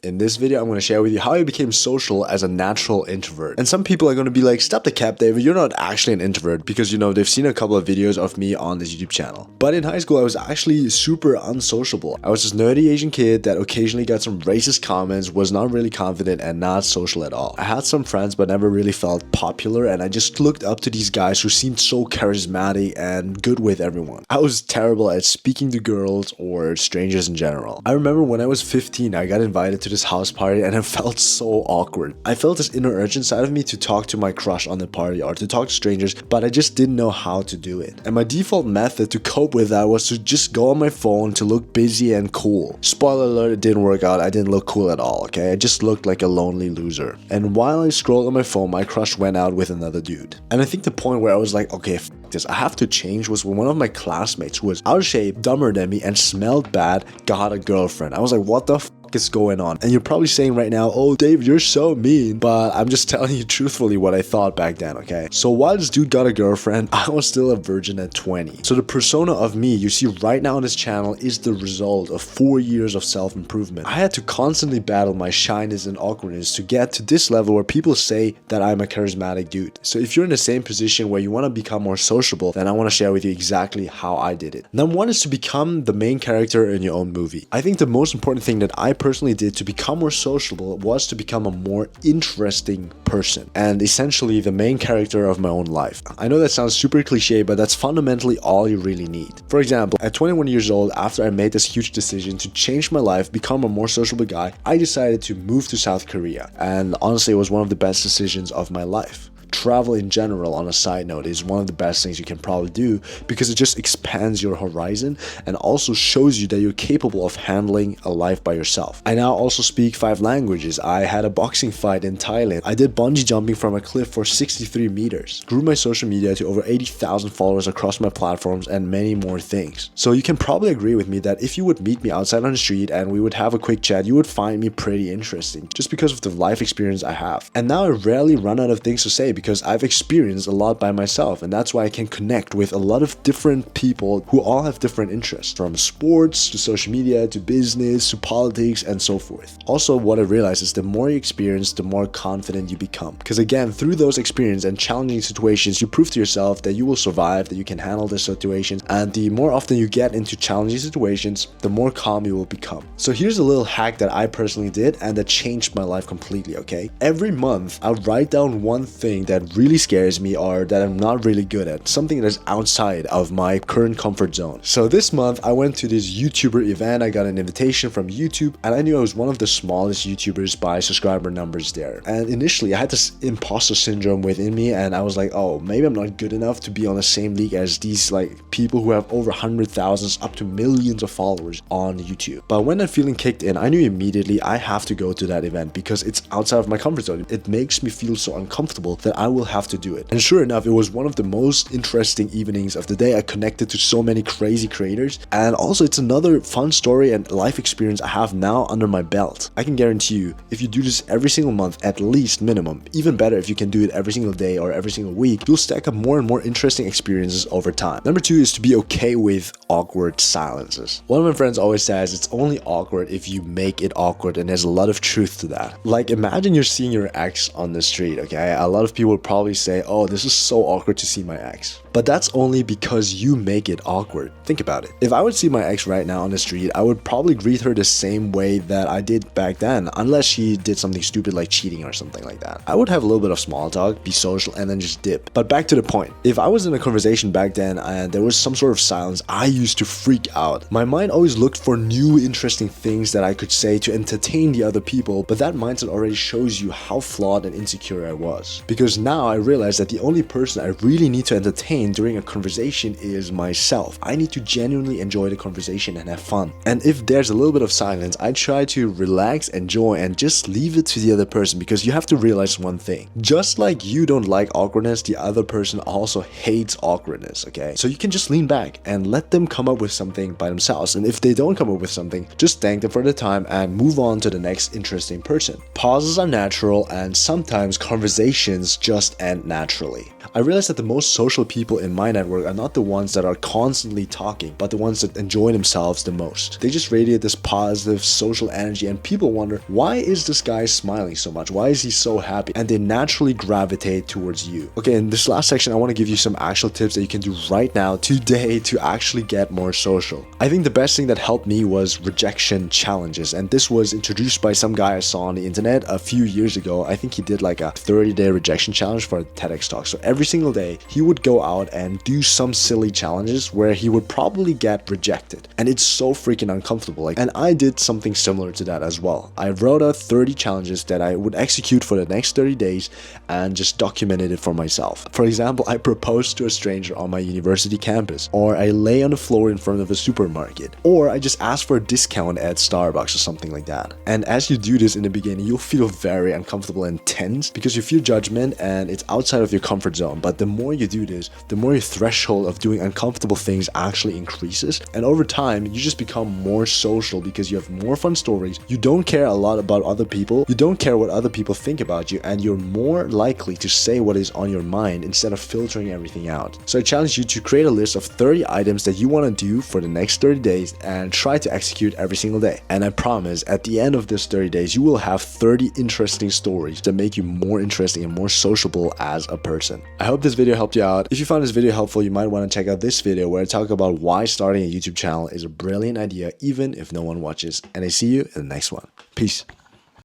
In this video, I'm going to share with you how I became social as a natural introvert. And some people are going to be like, stop the cap, David, you're not actually an introvert, because you know, they've seen a couple of videos of me on this YouTube channel. But in high school, I was actually super unsociable. I was this nerdy Asian kid that occasionally got some racist comments, was not really confident and not social at all. I had some friends but never really felt popular, and I just looked up to these guys who seemed so charismatic and good with everyone. I was terrible at speaking to girls or strangers in general. I remember when I was 15, I got invited to this house party and I felt so awkward. I felt this inner urge inside of me to talk to my crush on the party or to talk to strangers, but I just didn't know how to do it. And my default method to cope with that was to just go on my phone to look busy and cool. Spoiler alert, it didn't work out. I didn't look cool at all, okay? I just looked like a lonely loser. And while I scrolled on my phone, my crush went out with another dude. And I think the point where I was like, okay, this, I have to change, was when one of my classmates who was out of shape, dumber than me, and smelled bad got a girlfriend. I was like, what the is going on? And you're probably saying right now, oh Dave, you're so mean, but I'm just telling you truthfully what I thought back then, okay? So while this dude got a girlfriend, I was still a virgin at 20. So the persona of me you see right now on this channel is the result of 4 years of self-improvement. I had to constantly battle my shyness and awkwardness to get to this level where people say that I'm a charismatic dude. So if you're in the same position where you want to become more sociable, then I want to share with you exactly how I did it. Number one is to become the main character in your own movie. I think the most important thing that I personally did to become more sociable was to become a more interesting person and essentially the main character of my own life. I know that sounds super cliche, but that's fundamentally all you really need. For example, at 21 years old, after I made this huge decision to change my life, become a more sociable guy, I decided to move to South Korea. And honestly, it was one of the best decisions of my life. Travel in general, on a side note, is one of the best things you can probably do because it just expands your horizon and also shows you that you're capable of handling a life by yourself. I now also speak 5 languages. I had a boxing fight in Thailand. I did bungee jumping from a cliff for 63 meters. Grew my social media to over 80,000 followers across my platforms and many more things. So you can probably agree with me that if you would meet me outside on the street and we would have a quick chat, you would find me pretty interesting just because of the life experience I have. And now I rarely run out of things to say because I've experienced a lot by myself, and that's why I can connect with a lot of different people who all have different interests, from sports to social media to business to politics and so forth. Also, what I realized is the more you experience, the more confident you become, because again, through those experiences and challenging situations, you prove to yourself that you will survive, that you can handle the situations, and the more often you get into challenging situations, the more calm you will become. So here's a little hack that I personally did and that changed my life completely, okay? Every month I'll write down one thing that really scares me or that I'm not really good at, something that is outside of my current comfort zone. So this month I went to this YouTuber event. I got an invitation from YouTube and I knew I was one of the smallest YouTubers by subscriber numbers there. And initially I had this imposter syndrome within me and I was like, oh, maybe I'm not good enough to be on the same league as these like people who have over 100,000 up to millions of followers on YouTube. But when that feeling kicked in, I knew immediately I have to go to that event because it's outside of my comfort zone. It makes me feel so uncomfortable that I will have to do it. And sure enough, it was one of the most interesting evenings of the day. I connected to so many crazy creators, and also it's another fun story and life experience I have now under my belt. I can guarantee you, if you do this every single month, at least minimum, even better if you can do it every single day or every single week, you'll stack up more and more interesting experiences over time. Number 2 is to be okay with awkward silences. One of my friends always says it's only awkward if you make it awkward, and there's a lot of truth to that. Like, imagine you're seeing your ex on the street, okay? A lot of people probably say, oh, this is so awkward to see my ex. But that's only because you make it awkward. Think about it. If I would see my ex right now on the street, I would probably greet her the same way that I did back then, unless she did something stupid like cheating or something like that. I would have a little bit of small talk, be social, and then just dip. But back to the point. If I was in a conversation back then and there was some sort of silence, I used to freak out. My mind always looked for new interesting things that I could say to entertain the other people, but that mindset already shows you how flawed and insecure I was. Because now I realize that the only person I really need to entertain during a conversation is myself. I need to genuinely enjoy the conversation and have fun. And if there's a little bit of silence, I try to relax, enjoy, and just leave it to the other person, because you have to realize one thing. Just like you don't like awkwardness, the other person also hates awkwardness, okay? So you can just lean back and let them come up with something by themselves. And if they don't come up with something, just thank them for the time and move on to the next interesting person. Pauses are natural, and sometimes conversations just end naturally. I realized that the most social people in my network are not the ones that are constantly talking, but the ones that enjoy themselves the most. They just radiate this positive social energy, and people wonder, why is this guy smiling so much? Why is he so happy? And they naturally gravitate towards you. Okay, in this last section, I want to give you some actual tips that you can do right now, today, to actually get more social. I think the best thing that helped me was rejection challenges, and this was introduced by some guy I saw on the internet a few years ago. I think he did like a 30-day rejection challenge for a TEDx talk. So every single day, he would go out and do some silly challenges where he would probably get rejected. And it's so freaking uncomfortable. And I did something similar to that as well. I wrote out 30 challenges that I would execute for the next 30 days and just documented it for myself. For example, I proposed to a stranger on my university campus, or I lay on the floor in front of a supermarket, or I just asked for a discount at Starbucks or something like that. And as you do this in the beginning, you'll feel very uncomfortable and tense because you feel judgment and it's outside of your comfort zone. But the more you do this, the more your threshold of doing uncomfortable things actually increases. And over time, you just become more social because you have more fun stories. You don't care a lot about other people. You don't care what other people think about you, and you're more likely to say what is on your mind instead of filtering everything out. So I challenge you to create a list of 30 items that you want to do for the next 30 days and try to execute every single day. And I promise at the end of this 30 days, you will have 30 interesting stories that make you more interesting and more sociable as a person. I hope this video helped you out. If you found this video helpful, you might want to check out this video where I talk about why starting a YouTube channel is a brilliant idea even if no one watches. And I see you in the next one. Peace.